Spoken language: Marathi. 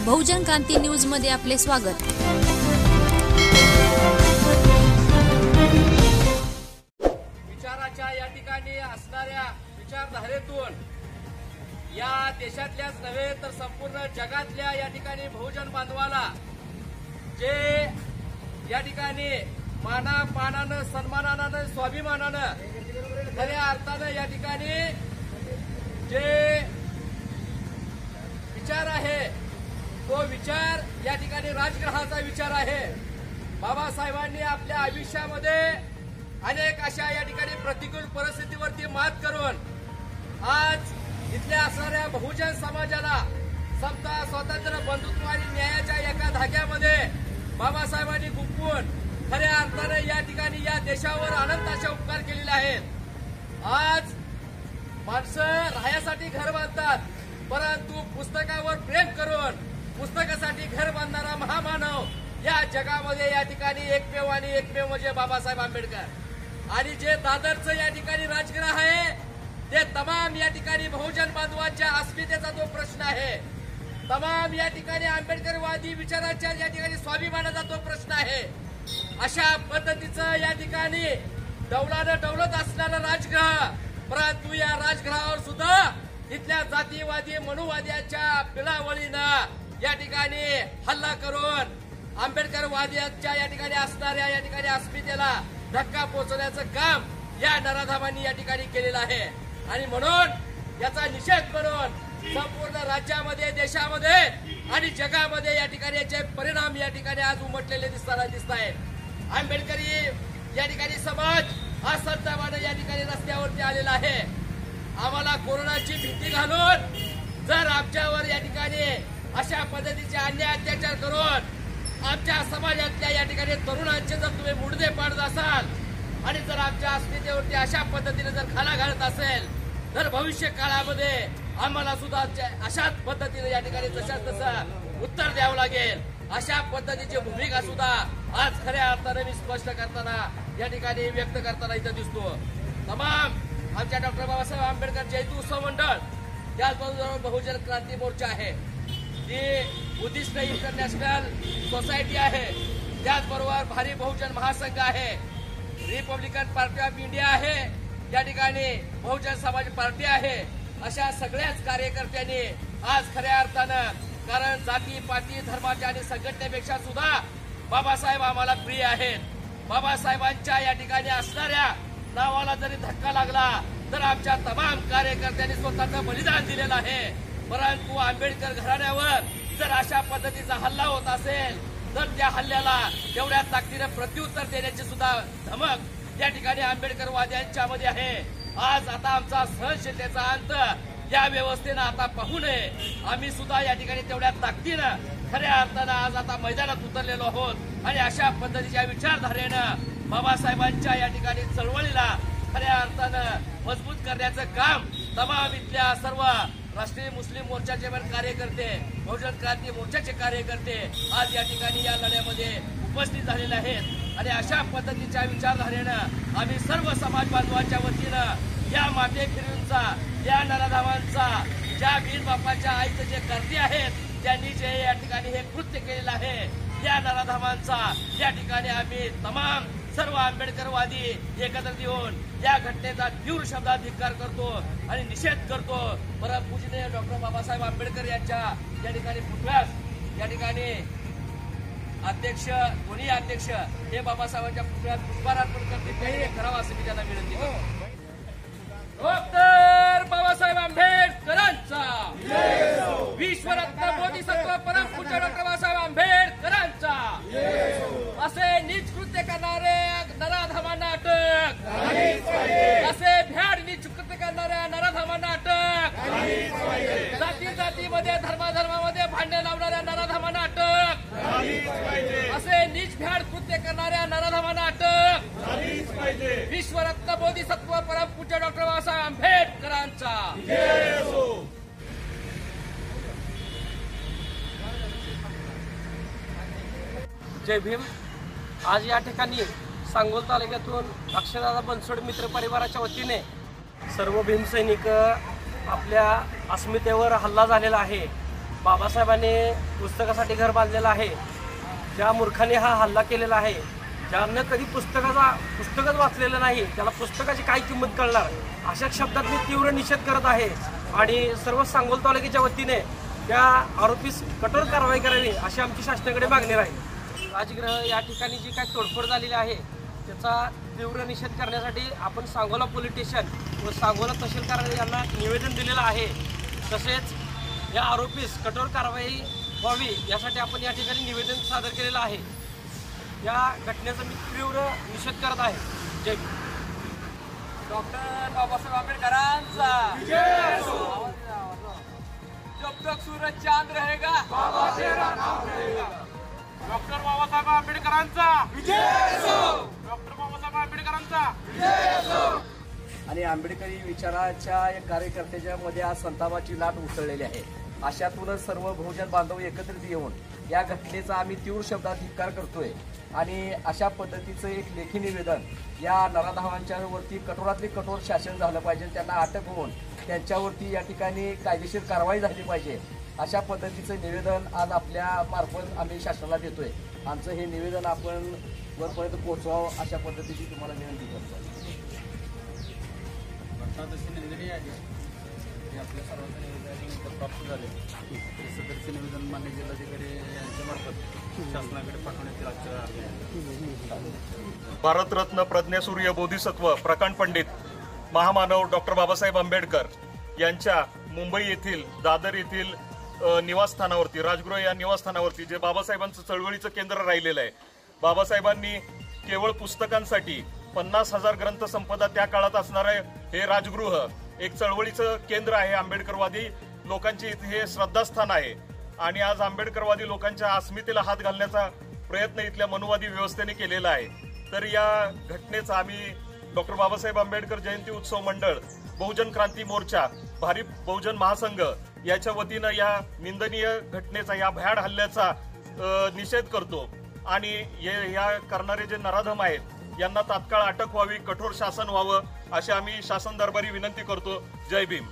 बहुजन क्रांती न्यूज मध्ये आपले स्वागत। विचाराच्या या ठिकाणी असणाऱ्या विचारधारेतून या देशातल्याच नव्हे तर संपूर्ण जगातल्या या ठिकाणी बहुजन बांधवाला जे या ठिकाणी मानानं सन्मानानं स्वाभिमानानं खऱ्या अर्थानं या ठिकाणी जे विचार आहे तो विचार या ठिकाणी राजग्रहाचा विचार आहे। बाबासाहेबांनी आपल्या आयुष्यामध्ये अनेक अशा या ठिकाणी प्रतिकूल परिस्थितीवरती मात करून आज इथल्या असणाऱ्या बहुजन समाजाला समता स्वातंत्र्य बंधुत्व आणि न्यायाच्या एका धाग्यामध्ये बाबासाहेबांनी गुंफून खऱ्या अर्थाने या ठिकाणी या देशावर अनंत असे उपकार केलेले आहेत। आज माणसं राहण्यासाठी घर बांधतात, परंतु पुस्तकावर प्रेम करून पुस्तकासाठी घर बांधणारा महामानव या जगामध्ये या ठिकाणी एकमेव आणि एकमेव म्हणजे बाबासाहेब आंबेडकर। आणि जे दादरचं या ठिकाणी राजगृह आहे ते तमाम या ठिकाणी बहुजन बांधवांच्या अस्मितेचा तो प्रश्न आहे, तमाम या ठिकाणी आंबेडकरवादी विचारांच्या या ठिकाणी स्वाभिमानाचा तो प्रश्न आहे। अशा पद्धतीचं या ठिकाणी डौलानं डौलत असणारं राजगृह, परंतु या राजगृहावर सुद्धा इथल्या जातीवादी मनुवाद्यांच्या पिलावळीनं या ठिकाणी हल्ला करून आंबेडकरवाद्यांच्या या ठिकाणी असणाऱ्या या ठिकाणी अस्मितेला धक्का पोहोचवण्याचं काम या नराधामांनी या ठिकाणी केलेलं आहे। आणि म्हणून याचा निषेध करून संपूर्ण राज्यामध्ये देशामध्ये आणि जगामध्ये या ठिकाणी याचे परिणाम या ठिकाणी आज उमटलेले दिसत आहेत। आंबेडकरी या ठिकाणी समाज आज संतापानं या ठिकाणी रस्त्यावरती आलेला आहे। आम्हाला कोरोनाची भीती घालून जर आमच्यावर या ठिकाणी अशा पद्धतीचे अन्याय अत्याचार करून आमच्या समाजातल्या या ठिकाणी तरुणांचे जर तुम्ही मुडदे पाडत असाल आणि जर आमच्या अस्मितेवरती अशा पद्धतीने जर खाला घालत असेल तर भविष्य काळामध्ये आम्हाला सुद्धा अशाच पद्धतीने या ठिकाणी जशाच तसं उत्तर द्यावं लागेल। अशा पद्धतीची भूमिका सुद्धा आज खऱ्या अर्थाने मी स्पष्ट करताना या ठिकाणी व्यक्त करताना इथं दिसतो। तमाम आमच्या डॉक्टर बाबासाहेब आंबेडकर जयंती उत्सव मंडळ, त्याचबरोबर बहुजन क्रांती मोर्चा आहे, ती बुद्धिस्ट इंटरनॅशनल सोसायटी आहे, त्याचबरोबर भारी बहुजन महासंघ आहे, रिपब्लिकन पार्टी ऑफ इंडिया आहे, या ठिकाणी बहुजन समाज पार्टी आहे। अशा सगळ्याच कार्यकर्त्यांनी आज खऱ्या अर्थानं, कारण जाती पाती धर्माच्या आणि संघटनेपेक्षा सुद्धा बाबासाहेब आम्हाला प्रिय आहेत। बाबासाहेबांच्या या ठिकाणी असणाऱ्या नावाला जरी धक्का लागला तर आमच्या तमाम कार्यकर्त्यांनी स्वतःचं बलिदान दिलेलं आहे। परंतु आंबेडकर घराण्यावर जर अशा पद्धतीचा हल्ला होत असेल तर त्या हल्ल्याला तेवढ्या ताकदीने प्रत्युत्तर देण्याची सुद्धा धमक या ठिकाणी आंबेडकरवाद्यांच्या मध्ये आहे। आज आता आमचा सहनशीलतेचा अंत या व्यवस्थेनं आता पाहू नये, आम्ही सुद्धा या ठिकाणी तेवढ्या ताकदीनं खऱ्या अर्थानं आज आता मैदानात उतरलेलो आहोत। आणि अशा पद्धतीच्या विचारधारेनं बाबासाहेबांच्या या ठिकाणी चळवळीला खऱ्या अर्थानं मजबूत करण्याचं काम तमाम इथल्या सर्व राष्ट्रीय मुस्लिम मोर्चाचे पण कार्यकर्ते, बहुजन क्रांती मोर्चाचे कार्यकर्ते आज या ठिकाणी या लढ्यामध्ये उपस्थित झालेले आहेत। आणि अशा पद्धतीच्या विचारधारेनं आम्ही सर्व समाज बांधवांच्या वतीनं या माते फिरूंचा, या नराधामांचा, ज्या वीर बापाच्या आईचे जे कर्ते आहेत त्यांनी जे या ठिकाणी हे कृत्य केलेलं आहे, या नराधामांचा या ठिकाणी आम्ही तमाम सर्व आंबेडकरवादी एकत्र येऊन या घटनेचा तीव्र शब्दात धिक्कार करतो आणि निषेध करतो। परमपूजनीय डॉक्टर बाबासाहेब आंबेडकर यांच्या या ठिकाणी पुतळ्यास या ठिकाणी अध्यक्ष, दोन्ही अध्यक्ष हे बाबासाहेबांच्या पुतळ्यात पुष्पार्पण करतील, ते करावं असं मी त्यांना विनंती करतो। डॉक्टर बाबासाहेब आंबेडकरांचा, विश्वरत्न बोधिसत्व परमपूज्य डॉक्टर बाबासाहेब आंबेडकरांचा, असे नीच कृत्य करणारे नराधमांना अटक, असे भ्याड नीच कृत्य करणाऱ्या नराधमांना अटक, जाती जातीमध्ये धर्माधर्मामध्ये भांडे लावणाऱ्या नराधमांना अटक, असे नीच भ्याड कृत्य करणाऱ्या नराधमांना अटक, विश्वरत्न बोधिसत्व परमपूज्य डॉक्टर बाबासाहेब आंबेडकरांचा। जय भीम। आज या ठिकाणी सांगोल तालुक्यातून अक्षयदादा बनसोड मित्र परिवाराच्या वतीने सर्व भीमसैनिक आपल्या अस्मितेवर हल्ला झालेला आहे बाबासाहेबांनी पुस्तकासाठी घर बांधलेलं आहे, ज्या मूर्खाने हा हल्ला केलेला आहे, ज्यानं कधी पुस्तकच वाचलेलं नाही, त्याला पुस्तकाची काय किंमत कळणार, अशा शब्दात मी तीव्र निषेध करत आहे आणि सर्व सांगोल तालुक्याच्या वतीने त्या आरोपीस कठोर कारवाई करावी अशी आमची शासनाकडे मागणी राहील। राजगृह या ठिकाणी जी काही तोडफोड झालेली आहे त्याचा तीव्र निषेध करण्यासाठी आपण सांगोला पोलीस स्टेशन व सांगोला तहसील कार्यालय यांना निवेदन दिलेलं आहे। तसेच या आरोपीस कठोर कारवाई व्हावी यासाठी आपण या ठिकाणी निवेदन सादर केलेलं आहे। या घटनेचा मी तीव्र निषेध करत आहे। जय डॉक्टर बाबासाहेब आंबेडकरांचा जब तक सूरज चांद रहेगा बाबा तेरा नाम रहेगा। डॉक्टर बाबासाहेब आंबेडकरांचा डॉक्टर बाबासाहेब आंबेडकरांचा। आणि आंबेडकरी विचाराच्या कार्यकर्त्याच्या मध्ये आज संतापाची लाट उसळलेली आहे। अशातूनच सर्व बहुजन बांधव एकत्रित येऊन या घटनेचा आम्ही तीव्र शब्दात धिक्कार करतोय आणि अशा पद्धतीचं एक लेखी निवेदन या नराधमांच्या वरती कठोरातली कठोर शासन झालं पाहिजे, त्यांना अटक होऊन त्यांच्यावरती या ठिकाणी कायदेशीर कारवाई झाली पाहिजे अशा पद्धतीचं निवेदन आज आपल्या मार्फत आम्ही शासनाला देतोय। आमचं हे निवेदन आपण वरपर्यंत पोहोचवावं अशा पद्धतीची तुम्हाला विनंती करतो। आपल्या सर्वांचं निवेदन प्राप्त झाले सदरचे निवेदन मान्य जिल्हाधिकारी यांच्या मार्फत शासनाकडे पाठवण्यात येईल। भारतरत्न प्रज्ञासूर्य बोधिसत्व प्रकांड पंडित महामानव डॉक्टर बाबासाहेब आंबेडकर यांच्या मुंबई येथील दादर येथील निवासस्थानावरती राजगृह या निवासस्थानावरती जे बाबासाहेबांचं चळवळीचं केंद्र राहिलेलं आहे, बाबासाहेबांनी केवळ पुस्तकांसाठी 50,000 ग्रंथसंपदा त्या काळात असणारे हे राजगृह एक चळवळीचं केंद्र आहे। आंबेडकरवादी लोकांचे हे श्रद्धास्थान आहे आणि आज आंबेडकरवादी लोकांच्या अस्मितेला हात घालण्याचा प्रयत्न इथल्या मनुवादी व्यवस्थेने केलेला आहे। तर या घटनेचा आम्ही डॉक्टर बाबासाहेब आंबेडकर जयंती उत्सव मंडळ, बहुजन क्रांती मोर्चा, भारिप बहुजन महासंघ याच्या वतीनं या निंदनीय घटनेचा, या भयाड हल्ल्याचा निषेध करतो आणि या करणारे जे नराधम आहेत यांना तात्काळ अटक व्हावी, कठोर शासन व्हावं अशी आम्ही शासन दरबारी विनंती करतो। जय भीम।